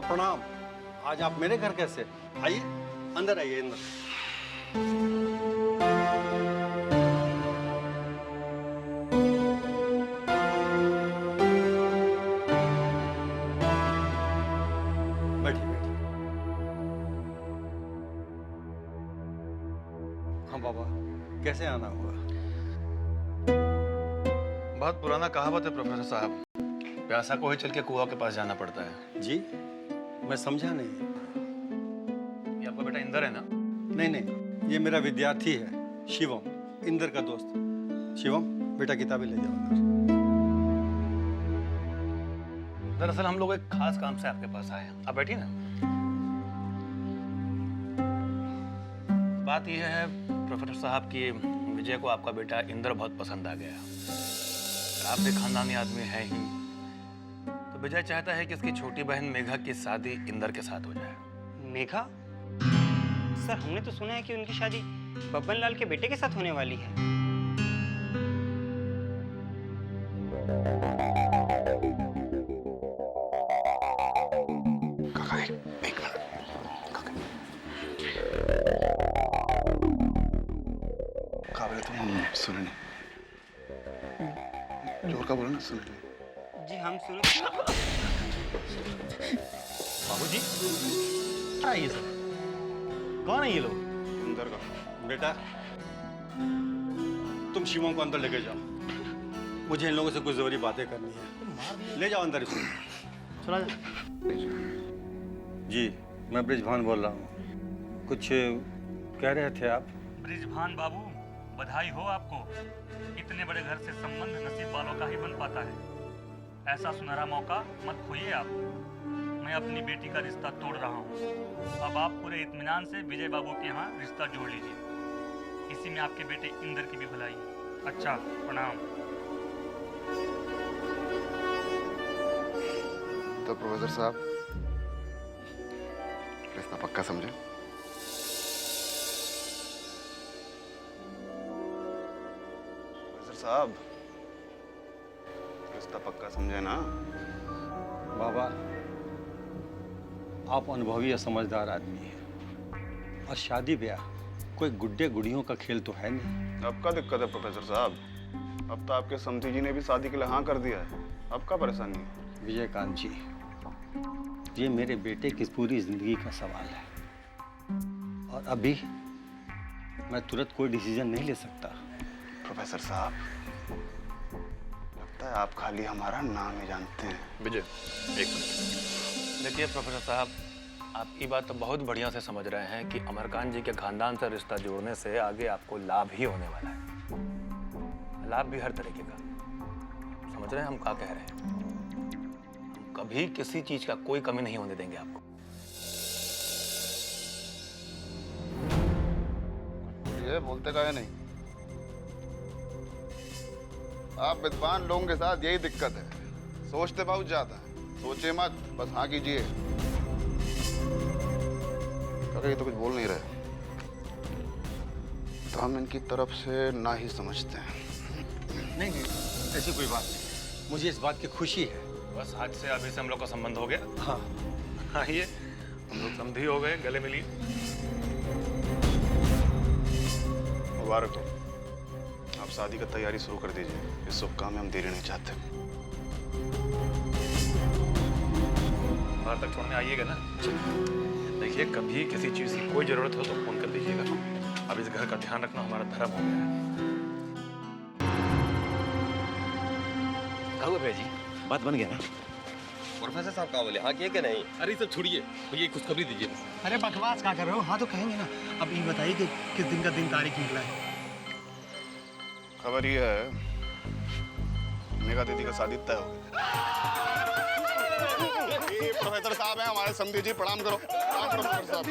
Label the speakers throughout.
Speaker 1: प्रणाम। आज आप मेरे घर कैसे? आइए, अंदर आइए, अंदर। बैठिए बैठिए। हाँ बाबा, कैसे आना हुआ?
Speaker 2: बहुत पुराना कहावत है प्रोफेसर साहब, प्यासा को ही चल के कुआं के पास जाना पड़ता है।
Speaker 1: जी, मैं समझा नहीं।
Speaker 2: ये आपका बेटा इंदर है ना?
Speaker 1: नहीं नहीं, ये मेरा विद्यार्थी है शिवम, इंदर का दोस्त। शिवम बेटा, किताबें ले जाओ अंदर।
Speaker 2: दरअसल हम लोग एक खास काम से आपके पास आए हैं। आप बैठिए ना। बात यह है प्रोफेसर साहब कि विजय को आपका बेटा इंदर बहुत पसंद आ गया। आप भी खानदानी आदमी हैं ही, तो विजय चाहता है कि इसकी छोटी बहन मेघा की शादी इंदर के साथ हो जाए।
Speaker 3: मेघा? सर, हमने तो सुना है कि उनकी शादी बब्बन लाल के बेटे के साथ होने वाली है।
Speaker 2: काका एक मिनट। काका बोले तुम सुने नहीं? जोर का बोलो ना, सुने नहीं?
Speaker 3: जी हम सुन।
Speaker 2: बाबूजी, क्या है ये सब? कौन है ये लोग?
Speaker 1: अंदर का बेटा, तुम शिवम को अंदर लेके जाओ। मुझे इन लोगों से कुछ जरूरी बातें करनी है। ले जाओ अंदर इसको।
Speaker 2: चला जा।
Speaker 1: जी, मैं ब्रिजभान बोल रहा हूँ। कुछ कह रहे थे आप?
Speaker 4: ब्रिजभान बाबू, बधाई हो आपको। इतने बड़े घर से संबंध नसीब वालों का ही बन पाता है। ऐसा सुनहरा मौका मत खोइए आप। मैं अपनी बेटी का रिश्ता तोड़ रहा हूँ। अब आप पूरे इत्मीनान से विजय बाबू के यहाँ रिश्ता जोड़ लीजिए। इसी में आपके बेटे इंदर की भी भलाई। अच्छा, प्रणाम।
Speaker 5: तो प्रोफेसर साहब, रिश्ता पक्का समझे? प्रोफेसर साहब, रिश्ता पक्का समझे ना?
Speaker 1: बाबा, आप अनुभवी या समझदार आदमी हैं, और शादी ब्याह कोई गुड्डे गुड़ियों का खेल तो है नहीं।
Speaker 5: अब क्या दिक्कत है प्रोफेसर साहब? अब तो आपके समधी जी ने भी शादी के लिए हाँ कर दिया है। अब क्या परेशानी है?
Speaker 1: विजयकांत जी, ये मेरे बेटे की पूरी जिंदगी का सवाल है, और अभी मैं तुरंत कोई डिसीजन नहीं ले सकता।
Speaker 5: प्रोफेसर साहब, लगता है आप खाली हमारा नाम ही जानते हैं।
Speaker 2: विजय, एक मिनट। देखिए प्रोफेसर साहब, आप ये बात तो बहुत बढ़िया से समझ रहे हैं कि अमरकांत जी के खानदान से रिश्ता जोड़ने से आगे आपको लाभ ही होने वाला है। लाभ भी हर तरीके का। समझ रहे हैं हम क्या कह रहे हैं? हम कभी किसी चीज का कोई कमी नहीं होने देंगे आपको।
Speaker 5: ये बोलते का है नहीं? आप विद्वान लोगों के साथ यही दिक्कत है, सोचते बहुत ज्यादा है। सोचे मत, बस हाँ कीजिए। काका, ये तो कुछ बोल नहीं रहे, तो हम इनकी तरफ से ना ही समझते हैं।
Speaker 1: नहीं नहीं, ऐसी कोई बात नहीं। मुझे इस बात की खुशी है।
Speaker 2: बस आज से अभी से हम लोग का संबंध हो गया।
Speaker 1: हाँ,
Speaker 2: आइए, हम लोग समधी हो गए, गले मिलिए।
Speaker 5: मुबारक हो। आप शादी का तैयारी शुरू कर दीजिए। इस शुभ काम में हम देरी नहीं चाहते।
Speaker 2: बाहर तक छोड़ने आइएगा ना? देखिए, कभी किसी चीज की कोई जरूरत हो तो फोन कर लीजिएगा। अब इस घर का ध्यान रखना हमारा धर्म हो गया है।
Speaker 6: कहो भैया जी, बात बन गया ना?
Speaker 7: प्रोफेसर साहब कहाँ बोले? हाँ किए कि नहीं?
Speaker 6: अरे सब छोड़िए, भैया खुशखबरी दीजिए बस।
Speaker 8: अरे बकवास क्या कर रहे हो? हाँ तो कहेंगे ना। अब ये बताइए कि किस दिन का दिन तारीख निकला है?
Speaker 5: खबर ये है, मेघा दीदी का शादी तय हो गया। प्रोफेसर साहब हैं हमारे, समधी जी प्रणाम करो। प्रणाम करो प्रोफेसर साहब।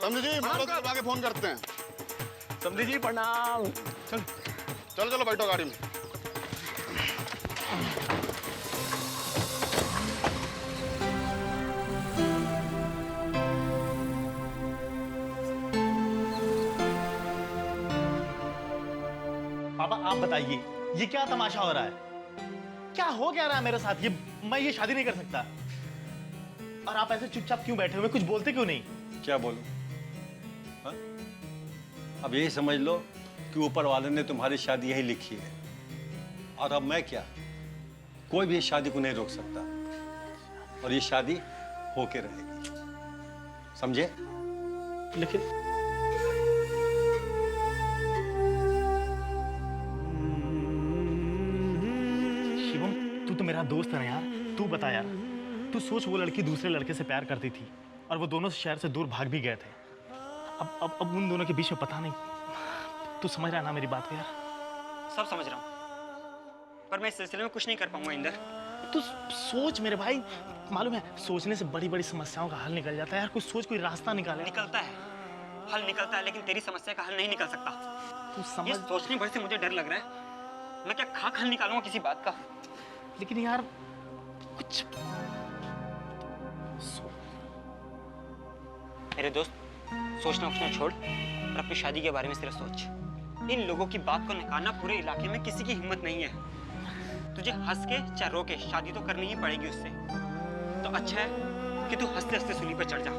Speaker 5: समधी जी मतलब आगे फोन करते हैं।
Speaker 6: समधी जी प्रणाम।
Speaker 5: चलो चलो बैठो गाड़ी में।
Speaker 8: पापा आप बताइए, ये क्या तमाशा हो रहा है?
Speaker 9: क्या हो क्या रहा है मेरे साथ? मैं ये शादी नहीं कर सकता। और आप ऐसे चुपचाप क्यों बैठे हुए, कुछ बोलते क्यों नहीं?
Speaker 1: क्या बोलूं? हाँ? अब यही समझ लो कि ऊपर वाले ने तुम्हारी शादी यही लिखी है, और अब मैं क्या, कोई भी इस शादी को नहीं रोक सकता, और ये शादी होके रहेगी, समझे?
Speaker 9: लेकिन शिवम, तू तो मेरा दोस्त है ना यार, तू बता यार, तू सोच वो लड़की दूसरे लड़के से प्यार करती थी और वो दोनों शहर से दूर भाग भी गए थे। अब उन दोनों के बीच में पता नहीं, तू समझ रहा है ना मेरी बात को यार?
Speaker 3: सब समझ रहा हूँ, पर मैं इस सिलसिले में कुछ नहीं कर पाऊंगा इंदर।
Speaker 9: तू सोच मेरे भाई, मालूम है सोचने से बड़ी बड़ी समस्याओं का हल निकल जाता है यार। कुछ सोच, कोई रास्ता निकाले।
Speaker 3: निकलता है, हल निकलता है, लेकिन तेरी समस्या का हल नहीं निकल सकता।
Speaker 9: तू
Speaker 3: ये
Speaker 9: समझ।
Speaker 3: सोचने भर से मुझे डर लग रहा है, मैं क्या खाक हल निकालूंगा किसी बात का।
Speaker 9: लेकिन यार कुछ
Speaker 3: मेरे दोस्त, सोचना उठना छोड़ और अपनी शादी के बारे में सिर्फ सोच। इन लोगों की बात को निकालना पूरे इलाके में किसी की हिम्मत नहीं है। तुझे हंस के चाहे रो के शादी तो करनी ही पड़ेगी उससे। तो अच्छा है कि तू हंसते हंसते सूली पर चढ़ जा।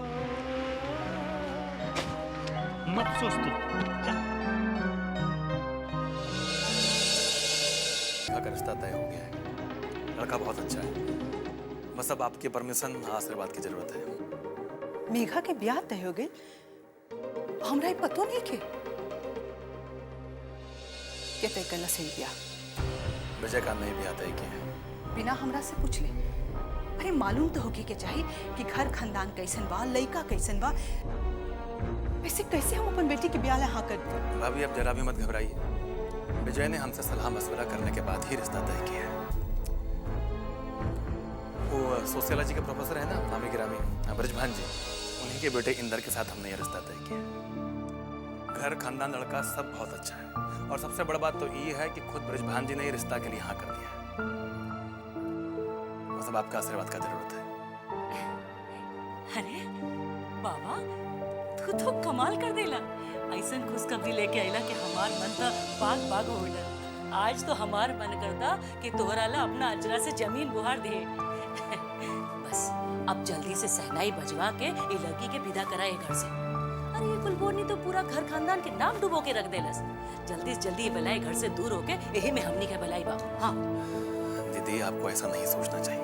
Speaker 9: मत सोच तू, जा।
Speaker 2: का रिश्ता तय हो गया है, लड़का बहुत अच्छा है, बस अब आपकी परमिशन, आशीर्वाद की जरूरत है।
Speaker 10: मेघा के ब्याह तय हो गए, हमरा पतो नहीं के तय करना सही ब्याह।
Speaker 2: विजयकांत ने भी आता है कि
Speaker 10: बिना हमरा से पूछ ले। अरे मालूम तो होगी के चाहिए कि घर खानदान कैसन बा, लड़का कैसन बा, वैसे कैसे हम अपन बेटी के ब्याह ला हाँ कर दे।
Speaker 2: भाभी अब जरा भी मत घबराइए, विजय ने हमसे सलाह मशवरा करने के बाद ही रिश्ता तय किया है। वो सोशियोलॉजी के प्रोफेसर है ना, नामी गिरामी ब्रजभान जी, उन्हीं के बेटे इंदर के साथ हमने ये रिश्ता तय किया। घर खानदान लड़का सब बहुत अच्छा है, और सबसे बड़ा बात तो ये है कि खुद ब्रजभान जी ने ये रिश्ता के लिए हाँ कर दिया है। बस अब आपका आशीर्वाद का जरूरत है।
Speaker 11: अरे बाबा, तू तो कमाल कर देला। ऐसा खुशखबरी लेके आइला कि हमार मन तो बाग बाग हो गया। आज तो हमार मन करता कि तोहरा ला अपना अजरा से जमीन बुहार दे। बस अब जल्दी से सहनाई बजवा के ये लड़की के विदा कराए घर से। अरे ये कुलबोनी तो पूरा घर खानदान के नाम डुबो के रख देलस। जल्दी से जल्दी ये बलाई घर से दूर होके यही में हमनी के बलाई बा। हाँ
Speaker 2: दीदी, आपको ऐसा नहीं सोचना चाहिए।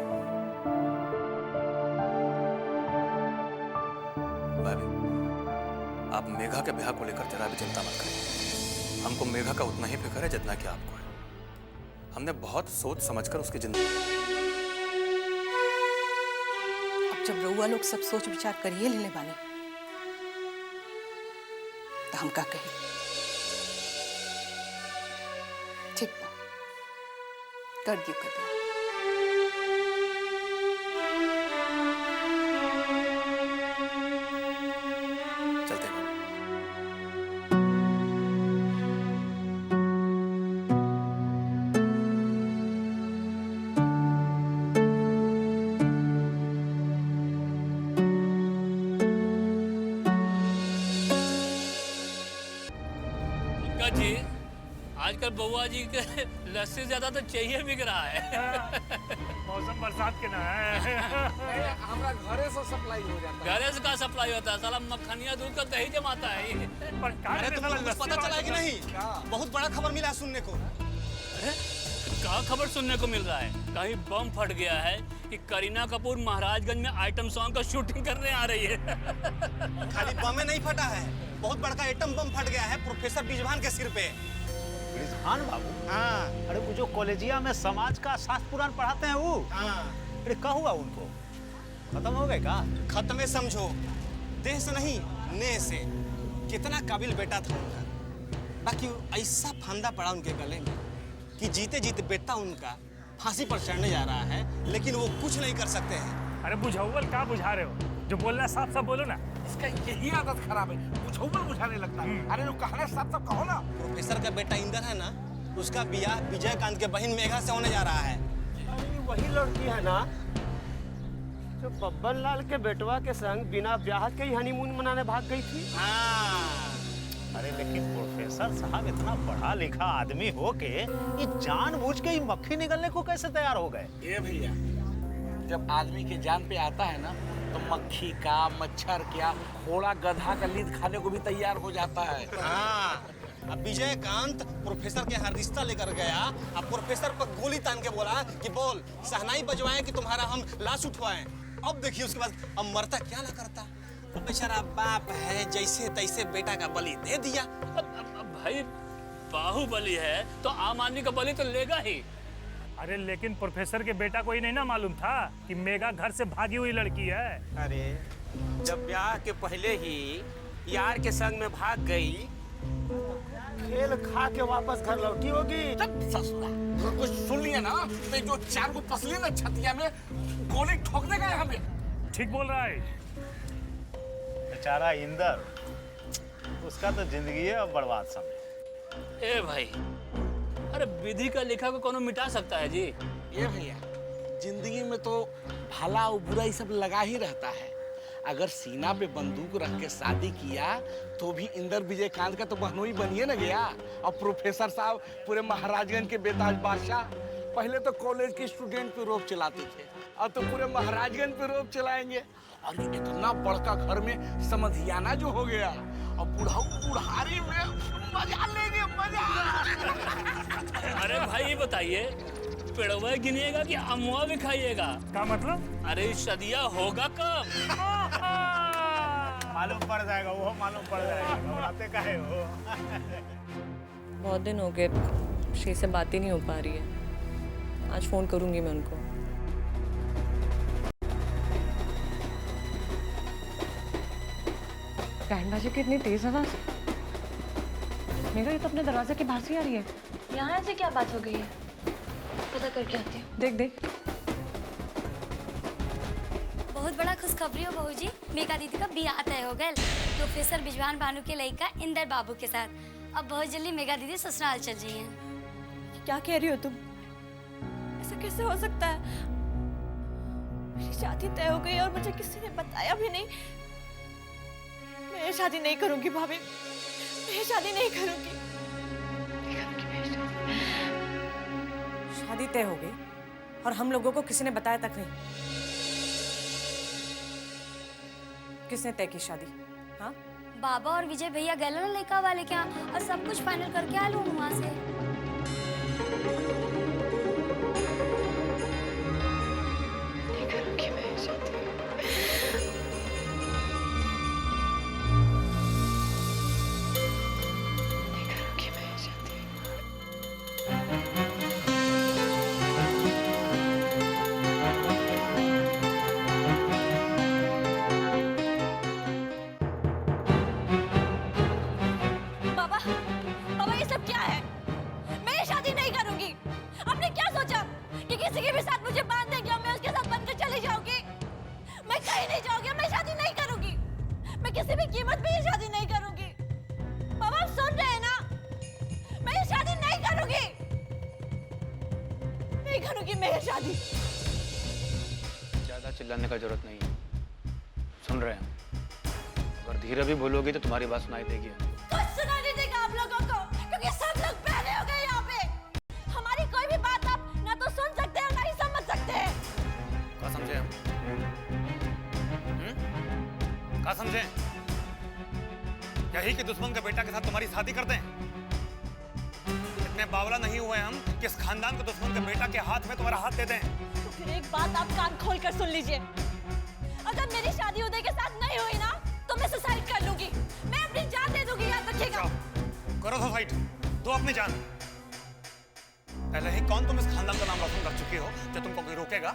Speaker 2: भाभी, आप मेघा के ब्याह को लेकर जरा भी चिंता मत करें। हमको मेघा का उतना ही फिक्र है जितना कि आपको है। हमने बहुत सोच समझकर उसकी जिंदगी।
Speaker 10: अब जब रउआ लोग सब सोच विचार करिए लेले बानी, तो हम का कही? ठीक बा, कर दियो कर दियो।
Speaker 2: चलते हैं।
Speaker 12: जी, आजकल बउआ जी के लस्सी ज्यादा तो चाहिए बिक रहा है।
Speaker 4: मौसम बरसात के ना है।
Speaker 13: हमारा घरे से सप्लाई हो जाता
Speaker 12: घरे से का सप्लाई होता है? साला मक्खनिया दूध का दही जमाता है।
Speaker 4: पर
Speaker 8: अरे तुमको कुछ पता चला है कि नहीं? बहुत बड़ा खबर मिला है सुनने को।
Speaker 12: अरे क्या खबर सुनने को मिल रहा है? कहीं बम फट गया है कि करीना कपूर महाराजगंज में आइटम सॉन्ग का शूटिंग करने आ रही है।
Speaker 8: खाली बम नहीं फटा है, बहुत बड़का आइटम बम फट गया है प्रोफेसर बिजभान के सिर पे।
Speaker 14: बिजभान बाबू? हाँ। अरे वो जो कॉलेजिया में समाज का शास्त्र पुराण पढ़ाते हैं वो? हाँ। अरे क्या हुआ उनको? खत्म हो गए का?
Speaker 8: खत्म है समझो, देह से नहीं नेह से। कितना काबिल बेटा था उनका, बाकी ऐसा फंदा पड़ा उनके गले में कि जीते जीते बेटा उनका फांसी पर चढ़ने जा रहा है, लेकिन वो कुछ नहीं कर सकते हैं।
Speaker 4: अरे बुझाउल क्या बुझा रहे हो? जो बोलना साफ साफ बोलो ना।
Speaker 13: इसका यही आदत खराब है, बुझाउल बुझाने लगता है। अरे जो कहना साफ साफ कहो ना।
Speaker 8: प्रोफेसर का बेटा इंदर है ना, उसका ब्याह विजयकांत के बहन मेघा से होने जा रहा है।
Speaker 15: अरे वही लड़की है ना जो बब्बन लाल के बेटवा के संग बिना ब्याह के ही हनीमून मनाने भाग गई थी?
Speaker 8: हाँ,
Speaker 14: अरे लेकिन प्रोफेसर साहब इतना पढ़ा लिखा आदमी हो के ये जानबूझ के ही मक्खी निकलने को कैसे तैयार हो गए?
Speaker 13: ये भैया, जब आदमी के जान पे आता है ना तो मक्खी का, मच्छर क्या, घोड़ा गधा का लीद खाने को भी तैयार हो जाता है।
Speaker 8: हाँ, अब विजयकांत प्रोफेसर के यहाँ रिश्ता लेकर गया। अब प्रोफेसर पर गोली तान के बोला कि बोल शहनाई बजवाएं कि तुम्हारा हम लाश उठवाएं। अब देखिए उसके बाद अब मरता क्या ना करता। तो बेचारा बाप है, जैसे तैसे बेटा का बलि दे दिया।
Speaker 12: अब भाई बाहुबली है तो आम आदमी का बलि तो लेगा ही।
Speaker 4: अरे लेकिन प्रोफेसर के बेटा को ही नहीं ना मालूम था कि मेघा घर से भागी हुई लड़की है।
Speaker 15: अरे जब ब्याह के पहले ही यार के संग में भाग गई, खेल खा के वापस घर लौटी होगी।
Speaker 13: जब ससुरा कुछ सुन लिया ना तो जो चार को पसली ना छतिया में गोली ठोक देगा हमें।
Speaker 4: ठीक बोल रहा है।
Speaker 14: बेचारा इंदर, उसका तो जिंदगी है अब बर्बाद समझे।
Speaker 12: ए भाई, अरे विधि का लिखा को कौन मिटा सकता है जी?
Speaker 13: ये भैया, जिंदगी में तो भला और बुरा ही सब लगा ही रहता है। अगर सीना पे बंदूक रख के शादी किया तो भी इंदर विजयकांत का तो बहनोई बनिए ना गया। और प्रोफेसर साहब पूरे महाराजगंज के बेताज बादशाह, पहले तो कॉलेज के स्टूडेंट पे रोक चलाते थे, अब तो पूरे महाराजगंज पे रोक चलाएंगे। और ये इतना बड़का घर में समधियाना जो हो गया, और बुढ़ारी में मजा लेंगे, मजा।
Speaker 12: अरे भाई ये बताइए, पेड़वा गिनिएगा कि अमुआ भी खाइएगा?
Speaker 4: क्या मतलब?
Speaker 12: अरे शादिया होगा कब?
Speaker 14: मालूम पड़ जाएगा, वो मालूम पड़ जाएगा। घबराते काहे हो?
Speaker 16: बहुत दिन हो गए श्री से बात ही नहीं हो पा रही है। आज फोन करूंगी मैं उनको। बैंड बाजे की इतनी तेज आवाज, मेरा ये तो अपने दरवाजे के बाहर से आ रही है।
Speaker 17: यहाँ से क्या बात हो गई है? पता करके आती हूँ।
Speaker 16: देख देख।
Speaker 17: बहुत बड़ा खुशखबरी हो बहू जी, मेघा दीदी का ब्याह तय हो गया प्रोफेसर बिजवान भानु के लड़का इंदर बाबू के साथ। अब बहुत जल्दी मेघा दीदी ससुराल चल रही हैं।
Speaker 10: क्या कह रही हो तुम? ऐसा कैसे हो सकता है? मेरी शादी तय हो गई और मुझे किसी ने बताया भी नहीं। मैं शादी नहीं करूंगी भाभी, मैं शादी नहीं करूंगी।
Speaker 16: शादी तय हो गई और हम लोगों को किसी ने बताया तक नहीं। किसने तय की शादी? हाँ,
Speaker 17: बाबा और विजय भैया गए ना लड़का वाले के यहाँ और सब कुछ फाइनल करके आ लूँ वहाँ से।
Speaker 10: नहीं करूंगी मैं शादी।
Speaker 17: किसी भी कीमत पे ये शादी नहीं करूंगी। बाबा आप सुन रहे हैं ना? मैं ये शादी नहीं करूंगी, नहीं करूंगी मैं ये शादी।
Speaker 2: ज्यादा चिल्लाने का जरूरत नहीं है, सुन रहे हैं। अगर धीरे भी बोलोगी तो तुम्हारी बात सुनाई देगी।
Speaker 17: कुछ सुनाई नहीं देगा आप लोगों को, क्योंकि सब लोग पहले हो गए यहाँ पे। हमारी कोई भी बात आप ना तो सुन सकते हैं ना ही समझ सकते हैं।
Speaker 2: क्या समझे हम? क्या समझे? यही कि दुश्मन के बेटा के साथ तुम्हारी शादी कर दें? इतने बावला नहीं हुए हम कि इस खानदान के दुश्मन के बेटा के हाथ में तुम्हारा हाथ दे दें।
Speaker 17: तो फिर एक बात आप कान खोल कर सुन लीजिए, अगर मेरी शादी उदय के साथ नहीं हुई ना तो मैं सुसाइड कर लूंगी। मैं अपनी जान दे दूंगी, याद रखिएगा।
Speaker 2: करो सुसाइड, दो अपनी जान। पहले ही कौन तुम इस खानदान का नाम रोशन कर चुकी हो जो तुमको कोई रोकेगा?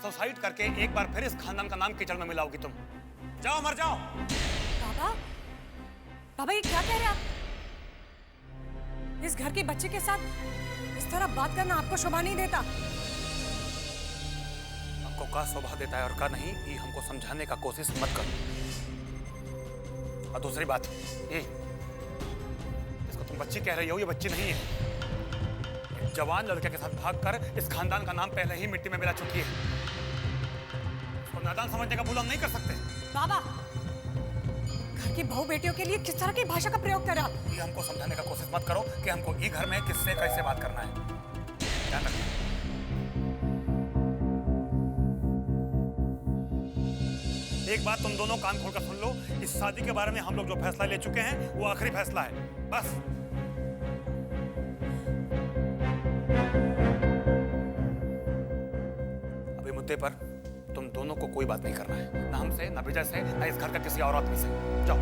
Speaker 2: सुसाइड करके एक बार फिर इस खानदान का नाम कीचड़ में मिलाओगी तुम। जाओ मर जाओ।
Speaker 16: बाबा, बाबा ये क्या कह रहे हैं आप? इस घर के बच्चे के साथ इस तरह बात करना आपको शोभा नहीं देता।
Speaker 2: आपको क्या शोभा देता है और क्या नहीं, ये हमको समझाने का कोशिश मत करो। और दूसरी बात ये, इसको तुम बच्ची कह रही हो, ये बच्ची नहीं है। एक जवान लड़के के साथ भागकर इस खानदान का नाम पहले ही मिट्टी में मिला चुकी है। इसको नादान समझने का भूल हम नहीं कर सकते।
Speaker 16: बाबा, घर
Speaker 18: कि बहू बेटियों के लिए किस तरह की भाषा का प्रयोग करा।
Speaker 19: ये हमको समझाने का कोशिश मत करो कि हमको ई घर में किससे कैसे बात करना है। ध्यान रखना। एक बात तुम दोनों कान खोलकर सुन लो, इस शादी के बारे में हम लोग जो फैसला ले चुके हैं वो आखिरी फैसला है, बस। अभी मुद्दे पर तुम दोनों को कोई बात नहीं करना है, ना हमसे, ना विजय से, ना इस घर का किसी और आदमी से। जाओ।